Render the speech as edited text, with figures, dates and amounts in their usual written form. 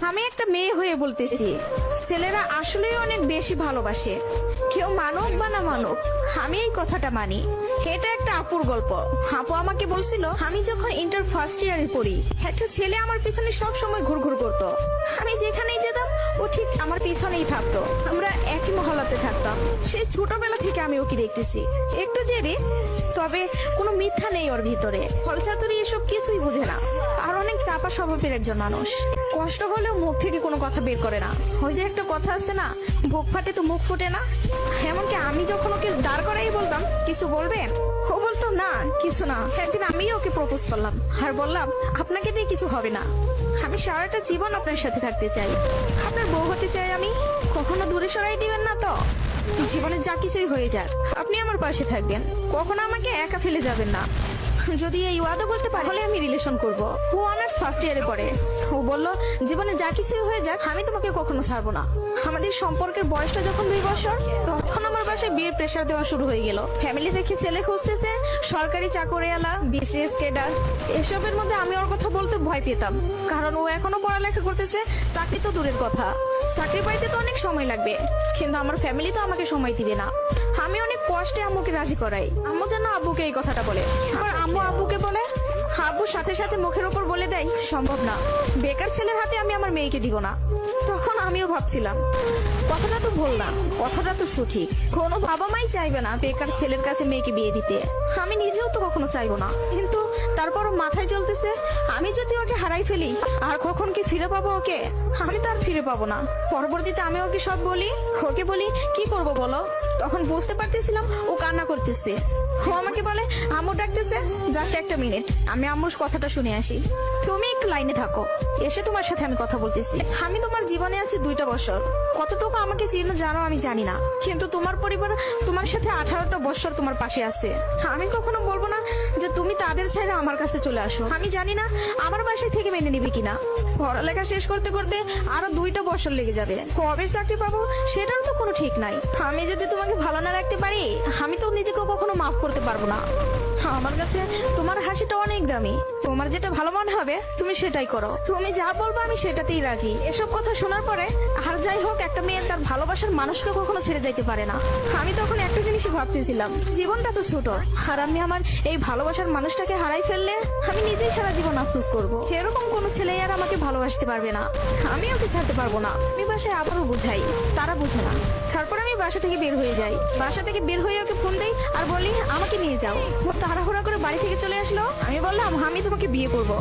আমি একটা মেয়ে হয়ে বলতেছি, ছেলেরা আসলেই অনেক বেশি ভালোবাসে। কেউ মানুক বা না মানুক, আমি এই কথাটা মানি। এটা একটা আপুর গল্প। আপু আমাকে বলছিল, আমি যখন ইন্টার ফার্স্ট ইয়ারে পড়ি, একটা ছেলে আমার পিছনে সব সময় ঘুরঘুর করতো। আমি যেখানেই যেতাম ও ঠিক আমার পিছনেই থাকতো। আমরা একই মহল্লাতে থাকতাম। সেই ছোটবেলা থেকে আমি ওকে দেখতেছি। একটু জেদি, তবে কোনো মিথ্যা নেই ওর ভিতরে। ফলচাতুরি এসব কিছুই বুঝে না, আর অনেক চাপা স্বভাবের একজন মানুষ। কষ্ট হলেও মুখ থেকে কোনো কথা বের করে না। ওই যে একটা কথা আছে না, বুক ফাটে তো মুখ ফুটে না। এমনকি আমি যখন ওকে দাঁড় করাই বলতাম, কিছু বলবেন, ও বলতো না কিছু না। একদিন আমিও ওকে প্রপোজ করলাম আর বললাম, আপনাকে দিয়ে কিছু হবে না, আমি সারাটা জীবন আপনার সাথে থাকতে চাই, আপনার বউ হতে চাই আমি। কখনো দূরে সরাই দিবেন না তো? জীবনে যা কিছুই হয়ে যাক, আপনি আমার পাশে থাকবেন, কখনো আমাকে একা ফেলে যাবেন না। যদি এই ওয়াদা করতে পারে, তাহলে আমি রিলেশন করব। ও অনার্স ফার্স্ট ইয়ারে পড়ে। ও বলল, জীবনে যা কিছুই হয়ে যাক, আমি তোমাকে কখনো ছাড়বো না। আমাদের সম্পর্কের বয়সটা যখন 2 বছর, তখন আমার বাসায় বিয়ের প্রেশার দেওয়া শুরু হয়ে গেল। ফ্যামিলি থেকে ছেলে খুঁজতেছে, সরকারি চাকরিওয়ালা, বিসিএস ক্যাডার। এসবের মধ্যে আমি ওর কথা বলতে ভয় পেতাম, কারণ ও এখনো পড়ালেখা করতেছে। চাকরি তো দূরের কথা, চাকরি পাইতে তো অনেক সময় লাগবে, কিন্তু আমার ফ্যামিলি তো আমাকে সময় দিবে না। আমি অনেক কষ্টে আম্মুকে রাজি করাই। আম্মু যেন আব্বুকে এই কথাটা বলে, আবার আম্মু আব্বুকে বলে। আব্বুর সাথে সাথে মুখের উপর বলে দেয়, সম্ভব না, বেকার ছেলের হাতে আমি আমার মেয়েকে দিব না। তখন আমিও ভাবছিলাম, কথাটা তো ভুল না, কথাটা তো সঠিক। কোনো বাবা মাই চাইবে না বেকার ছেলের কাছে মেয়েকে বিয়ে দিতে। আমি নিজেও তো কখনো চাইবো না, কিন্তু তারপরও মাথায় চলতেছে, আমি যদি ওকে হারাই ফেলি, আর কখন কি ফিরে পাবো ওকে? আমি তো আর ফিরে পাবো না। পরবর্তীতে আমি ওকে সব বলি, ওকে বলি কি করব বলো। তখন বুঝতে পারতেছিলাম ও কান্না করতেছে। ও আমাকে বলে, আম্মু ডাকতেছে, জাস্ট একটা মিনিট, আমি আম্মুর কথাটা শুনে আসি, তুমি একটু লাইনে থাকো, এসে তোমার সাথে আমি কথা বলতেছি। আমি তোমার জীবনে আছি 2টা বছর, কতটুকু আমাকে চিনো জানো আমি জানি না, কিন্তু তোমার পরিবার তোমার সাথে 18টা বছর তোমার পাশে আছে। আমি কখনো বলবো না যে তুমি তাদের ছেড়ে আমার কাছে চলে আসো। আমি জানি না আমার বাসায় থেকে মেনে নিবে কিনা। পড়ালেখা শেষ করতে করতে আরো 2টা বছর লেগে যাবে, কবে চাকরি পাবো সেটার তো কোনো ঠিক নাই। আমি যদি তোমাকে ভালো না রাখতে পারি, আমি তো নিজেকে কখনো মাফ করতে পারবো না। আমার কাছে তোমার হাসিটা অনেক দামি, তোমার যেটা ভালো মনে হবে তুমি সেটাই করো। তুমি যা বলবো আমি সেটাতেই রাজি। এসব কথা শোনার পরে, আর যাই হোক, একটা মেয়ে তার ভালোবাসার মানুষকে কখনো ছেড়ে যাইতে পারে না। আমি তখন একটা জিনিসই ভাবতেছিলাম, জীবনটা তো ছোট, আর আমি আমার এই ভালোবাসার মানুষটাকে হারাই ফেললে আমি নিজেই সারা জীবন আফসোস করবো। এরকম কোনো ছেলে আর আমাকে ভালোবাসতে পারবে না, আমি ওকে ছাড়তে পারবো না। আমি বাসায় আবারও বুঝাই, তারা বুঝে না। তারপর আমি বাসা থেকে বের হয়ে যাই। বাসা থেকে বের হয়ে ওকে ফোন দেই আর বলি, আমাকে নিয়ে যাও। ও তাড়াহুড়া করে বাড়ি থেকে চলে আসলো। আমি বললাম, আমি তোমাকে বিয়ে করবো।